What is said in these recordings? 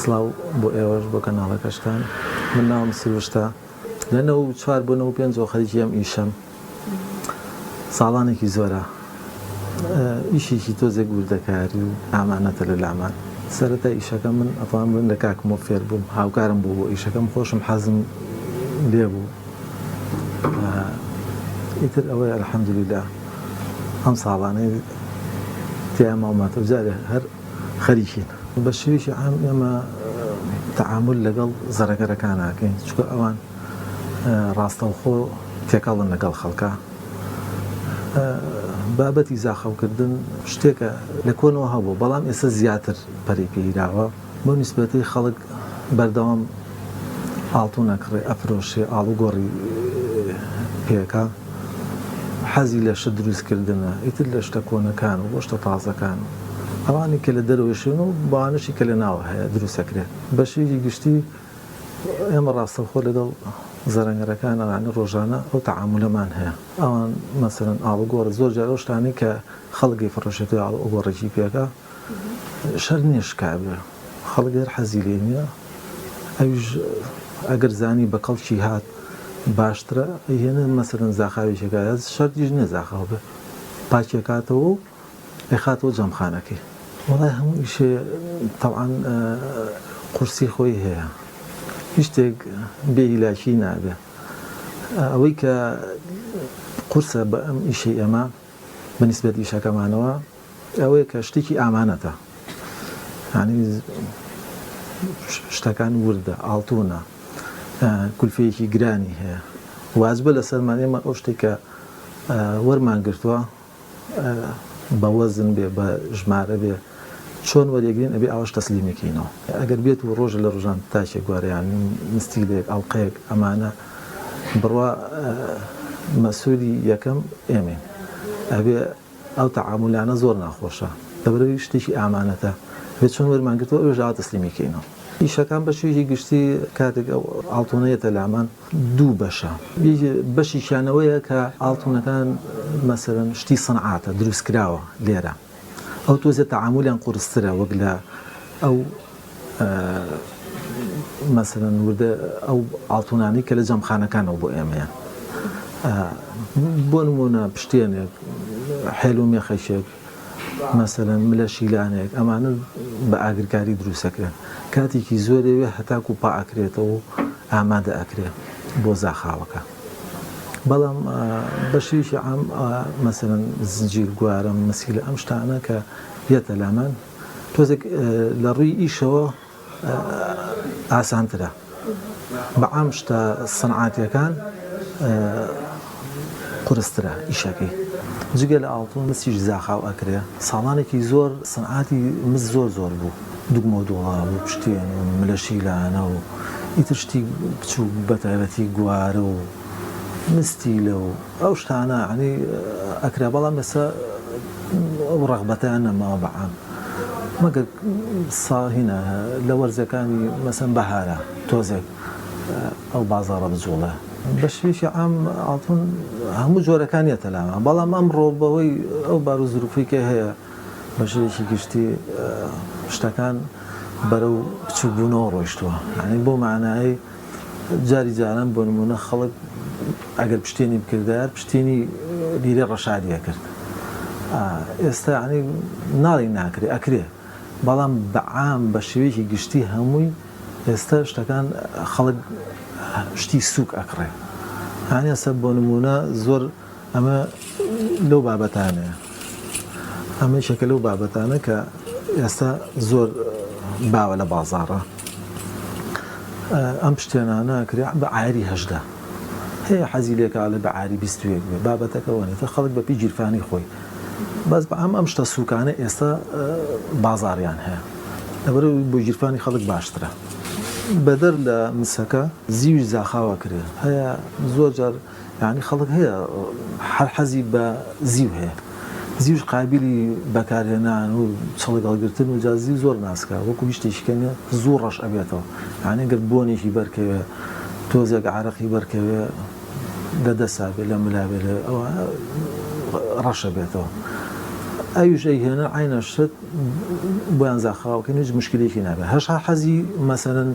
سڵاو بۆ ئێوەش بۆ کەناڵەکەشتان من ناوم سروشتە لەنەوە 4 بۆ 5 خەریکی ئەم ئیشەم ساڵانێکی زۆرە ئیشێکی تۆزێک وردەکاری و ئامانەتە لە لامان سەرەتا ئیشەکە من ئەتوان بن لە کاکمۆ فێر بووم هاوکارم بوو بۆ ئیشەکەم خۆشم حەزم لێ بوو ئیتر ئەوەی ئەلحەمدولیلا ئەم ساڵانەی تیا ماوماتە جارێ هەر خەریکین بە شێوەیەکی عام ئێمە تەعامل لەگەڵ زەرەگەرەکان ناکەین چونکە ئەوان ڕاستەوخۆ تێکەڵن لەگەڵ خەڵکە بابەتی زاخەوکردن شتێکە لە کۆنەوە هەبوو بەڵام ئێستا زیاتر پەری پێیراوە بۆ نیسبەتی خەڵک بەردەوام ئاڵتوو نەکڕێ ئەفرۆشێ ئاڵوگۆڕی پێکە حەزی لە شت دروستکردنە ئیتر لە شتە کۆنەکان و بۆ شتە تازەکان ئەوانی کە لە دەرەوەشێن و بەوانشی کە لە ناوە هەیە دروستەکرێت بەشێکی گشتی ئێمە ڕاستەوخۆ لەگەڵ زەرەنگەرەکان ئەوانە ڕۆژانە ئەو تەعاملەمان هەیە ئەوان مەسەرەن ئاڵوگۆڕ زۆر جار ئەو شتانەی کە خەڵکی فڕۆشێتی ئاڵوگۆڕێکی پێکە شەر نێشکا بێ خەڵک حەزی لێ نییە ئەویش ئەگەر زانی بە کەڵکی هات باشترە هێنە مەسەرەن زاخاوێکێکە شەرتیش نێزاخاو بێ پاکێکاتەوە و ئێخاتەوە جەمخانەکەی وەڵای هەموو ئیشێ تەوعان قورسی خۆی هەیە هیچ شتێک بێهیلاکی نابێ ئەوەی کە قورسە بە ئەم ئیشەی ئێمە بەنسبەت ئیشەکەمانەوە ئەوەیە کە شتێکی ئامانەتە یعنی شتەکان وردە ئاڵتوونە کولفەیەکی گرانی هەیە واجبە لە سەرمان ئێمە ئەو شتێک کە وەرمان گرتووە بە وەزن بێ بە ژمارە بێ چۆن وەریەگرین ئەبێ ئەوەش تەسلیمێکینەوە ئەگەر بێت و ڕۆژە لە ڕۆژان تاشێک گوارەیان مستیلێک ئەڵقەیەک ئەمانە بڕوا مەسئولی یەکەم ئێمەین ئەبێ ئەو تەعاملانە زۆر ناخۆشە دەبرەوەی شتێکی ئامانەتە بێت چۆن وەرمان گرتووە ئەوش ئاوا تەسلیمێکینەوە ئیشەکان بە شێوەیەکی گشتی کاتێک ئاڵتوونەیەتە لامان دوو بەشە بەشیشانەوەیە کە ئاڵتوونەکان مەسەرەن شتی سەنعاتە دروستکراوە لێرە ئەو تۆزێت تەعاملیان قورسترە وەک لە ئەو مەسەرەن وردە ئەو ئاڵتوونانەی کە لە جەمخانەکانەوە بۆ ئێمەیان بۆ نمونە پشتێنێک حێلومێ خەشێک مەسەرەن ملە شیلانێک ئەمانە بە ئاگرکاری دروستەکرێن کاتێکی زۆرەوێ هەتاکو و پاکرێتەوە و ئامادە ئەکرێت بۆ زاخاوەکە بەڵام بەشیشی عام مەسەرەن زنجیر گوارە مەسیلە ئەم شتانە کە بێتە لامان تۆزێک لە ڕووی ئیشەوە ئاسانترە بە عام شتە سەنعاتیەکان قورسترە ئیشەکەی جگە لە ئاڵتوون مەسیش زاخاو ئەکرێ ساڵانێکی زۆر سەنعاتی مس زۆر بوو دوگمە دۆڵا بوو پشتێن و ملە شیلانە و ئیتر شتی بچوو بەتایبەتی گوارە و مستیلە و ئەو شتانە عنی ئەکرا بەڵام ئێستا ئەو ڕەغبەتیان نەماوە بەعام مەگەر ساهینە لە وەرزەکانی مەسەن بەهارە تۆزێک ئەو بازاڕە بجوڵە بە شێوەیەکی عام ئاڵتوون هەموو جۆرەکانیەتە لامان بەڵام ئەمڕۆ بەوەی ئەو بار و زروفی کە هەیە بە شێوەیەکی گشتی شتەکان بەرەو بچووبوونەوە ڕۆیشتووە یعنی بۆ معنای جاری جاران بۆ نمونە خەڵک ئەگەر پشتێنی بکردار پشتێنی لیرە ڕەشادیە کرد ئێستا ینی ناڵی ناکرێ ئەکرێ بەڵام بەعام بە شێوەیەکی گشتی هەمووی ئێستا شتەکان خەڵک شتی سووک ئەکڕێ یانی ئێستا بۆ نمونە زۆر ئەمە لەو بابەتانەیە ئەمە شەکە لەو بابەتانە کە ئێستا زۆر باوە لە بازاڕە ئەم پشتێنانە کرێ بە ئایری هەژدە هەیە حەزی لێکا لە بە ئاری 21 بێ بابەتەکەوەنێتە خەڵک بە پێی گیرفانی خۆی بەس بە ئەم شتە سووکانە ئێستا بازاڕیان هەیە لەبەرەوەی بۆ گیرفانی خەڵک باشترە بەدەر لە مسەکە زیوی زاخاوە کرێ هەیە زۆر جار یعنی خەڵک هەیە هەر حەزی بە زیو هەیە زیوش قابلی بەکارهێنان و چڵی هەڵگرتن و جا زیو زۆر ناسکە وەکو هیچ شتێکیکەنە زوو ڕەش ئەبێتەوە یعنی گەر بۆنێکی بەرکەوێ تۆزێک عارەقی بەرکەوێ لە دەسا بێ لە ملا بێ ئەوە ڕەشە بێتەوە أي شيء هنا عين الشت بيان زخاء وكان يجي مشكلة في نابه هش حزي مثلا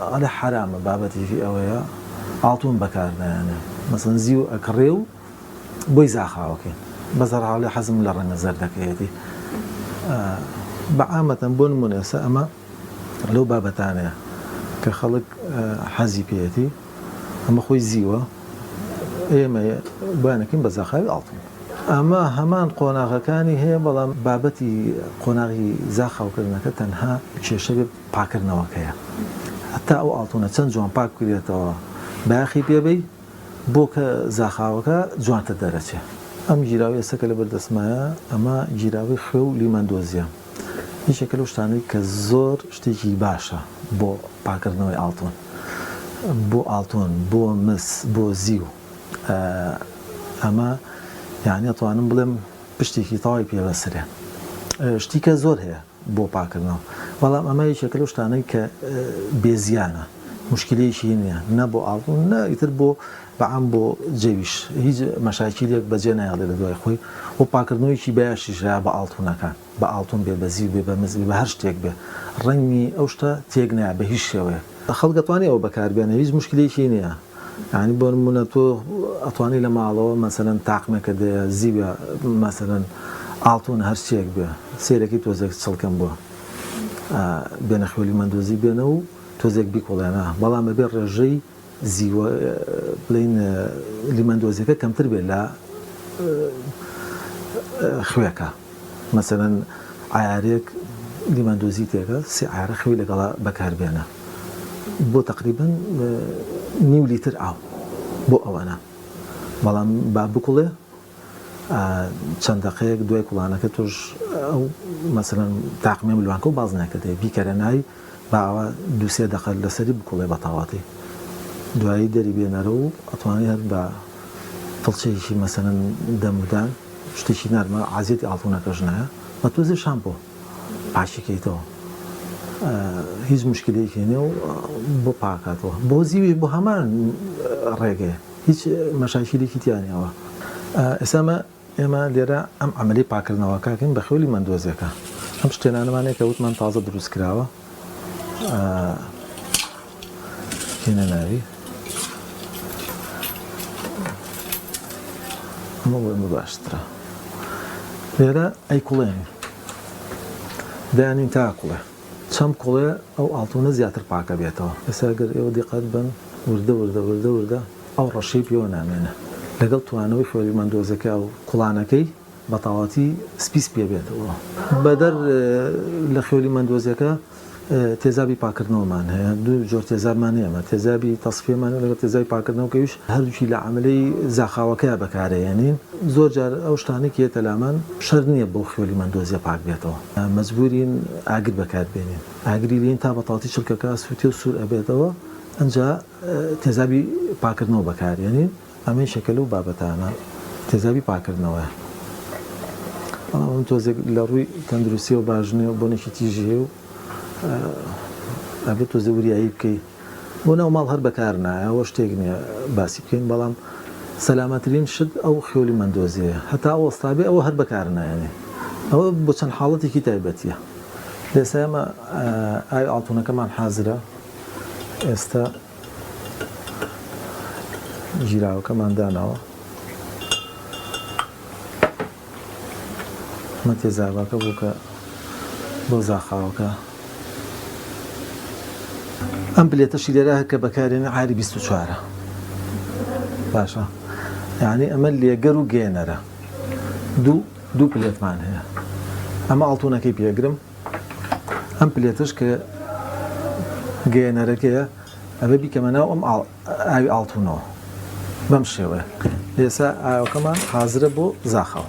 على حرام بابتي في أويا عطون بكارنا يعني مثلا زيو أكريو بوي زخاء وكان بزر على حزم لرنا زردك يدي بعامة بون مناسة أما لو بابتانيا كخلق حزي بيتي أما خوي زيوة إيما بانكين بزخاء عطون أما همان قۆناغەکانی هەیە بەڵام بابەتی قۆناغی زاخاو کردنەکە تەنها کێشە بێ پاکردنەوەکەیە هەتا ئەو ئاڵتونە چەند جوان پاک بکرێتەوە باخی پێبەی بۆ کە زاخاوەکە جوانتر دەرەچێ ئەم گیراوی ئێستا کە لە بەردەستمایە ئەمە گیراوی خوێ و لیمەندۆزیە هیچێکە لەو شتانەی کە زۆر شتێکی باشە بۆ پاکردنەوەی ئاڵتون بۆ ئاڵتون بۆ مس بۆ زیو ئەمە يعني أتوانم بلم بشتكي طاي بيا بسرعة شتيكا زور هي بو باكرنا والله أما يشكلوا شتاني كبزيانة مشكلة شيء نبو عالطون نا يتربو بعم بو جيش هيج مشاكل بجنا على الدواء خوي وباكرنا يشي باش يشرع بعالطون كان بعالطون بيبزي بيبمز بهرش تيك به رني أوشتا تيجنا بهيش شوي خلق طواني أو بكار بينا هيج مشكلة شيء يعني برمونا تو أطواني لما على مثلا تعقمة كده زيبة مثلا أعطون هرشيك به سيركي توزك تسلكن به بين خوالي مندوزي بينه توزك بيك ولا أنا بالله ما بين رجي زيوة بين اللي مندوزي كم تربي لا خويك مثلا عيارك اللي مندوزي تيجا سعر خوي لقلا بكار بينه بو تقريبا نيو لتر أو بو أنا بەڵام با بکوڵێ چەند دقەیەک دوای کوڵانەکە توش ئەو مەسەلەن تاقمێ ملوانکە و باز نەکردێ بیکەرە نای باوە دووسێ دقە لەسەری بکوڵێ بە تەواتی دوایی دەری بێنەرە و ئەتوانی هەر بە فڵچەیەکی مەسەلەن دەمودان شتێکی نەرمە عازیەتی ئاڵتوونەکەش نایە بە تۆزێ شامپۆ پاشیکەیتەوە هیچ مشکلەیەکی نییە و بۆ پاکاتەوە بۆ زیوی بۆ هەمان ڕێگەیە هیچ مەشاکیلێکی تیانیەوە ئێمە لێرە ئەم عەمەلەی پاکردنەوەکەکەین بە خێولی مەندۆزیەکە ئەم شتێنانەمانەیە کە وتمان تازە دروست کراوە هێنە ناوی ئەمە بۆ باشترە لێرە ئەی کوڵێن دایانین تا کوڵێ چەند کوڵێ ئەو ئاڵتوونە زیاتر پاکە بێتەوە ئێستا ئەگەر ئێوە دیقەت بن وردە ئەو ڕەشەی پێوە نامێنە لەگەڵ توانەوەی خێولی مەندۆزەکە و کوڵانەکەی بە تەواتی سپیس پێ بێتەوە بەدەر لە خێولی مەندۆزیەکە تێزابی پاکردنەوەمان هەیە دوو جۆر تێزابمان هەیە ئەمە تێزابی تەسفیەمان لەگەڵ تێزابی پاکردنەوەکەویش هەردووکی لە عەمەلەی زاخاوەکەیە بەکارهێنین زۆر جار ئەو شتانەی کە هێتە لامان شەر نییە بۆ خێولی مەندۆزیە پاک بێتەوە مەجبورین ئاگر بەکاربێنین ئاگری لێن تا بە تەواتی چڵکەکە سووتێ و سوور ئەبێتەوە ئەنجا تێزابی پاکردنەوە بەکارهێنین ئەمەی شەکەلە و بابەتانە تێزابی پاکردنەوەیە بەڵام تۆزێک لە ڕووی تەندروستی و باژنێ و بۆنێکی تیژی هەیە و ئەبێت تۆزێ وریایی بکەی بۆ ناو ماڵ هەر بەکار نایە ئەوە شتێک نییە باسی بکەین بەڵام سەلامەترین شت ئەو خێولی مەندۆزیەیە هەتا ئەو ئەستابێ ئەوە هەر بەکار نایەنێ ئەوە بۆ چەند حاڵەتێکی تایبەتیە لێستا ئێمە ئاوی ئاڵتوونەکەمان حازرە ئێستا ژیراوەکەمان داناوە مە تێزابەکە بوو کە بۆ زاخاوەکە ئەم پلێتەشی لێرە کە بەکارێنە عاری 24 باشە یعنی ئەمە لێگەر و گێنەرە دوو پلێتمان هەیە ئەمە ئاڵتوونەکەی پێگرم ئەم پلێتش کە گێنەرەکەیە ئەبێ بیکەمە ناو ئەم ئاوی ئاڵتوونەوە بەم شێوەیە ئێستا ئاوەکەمان حازرە بۆ زاخاو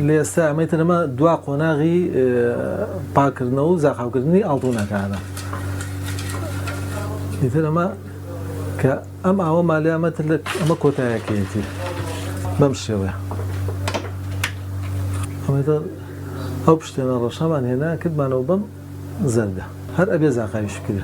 لێ ئێستا ئەمەیتەنەمە دوا قۆناغی پاکردنەوە و زاخاوکردنی ئاڵتونەکانە ئیتر ئەمە کە ئەم ئاوە مالیامەتر لە ئەمە کۆتایەکەیەتی بەم شێوەیە ئەمەتە ئەو پشتێنە ڕەشەمان هێنا کردمانەوە بەم زەردە هەر ئەبێ زاقاویش کرد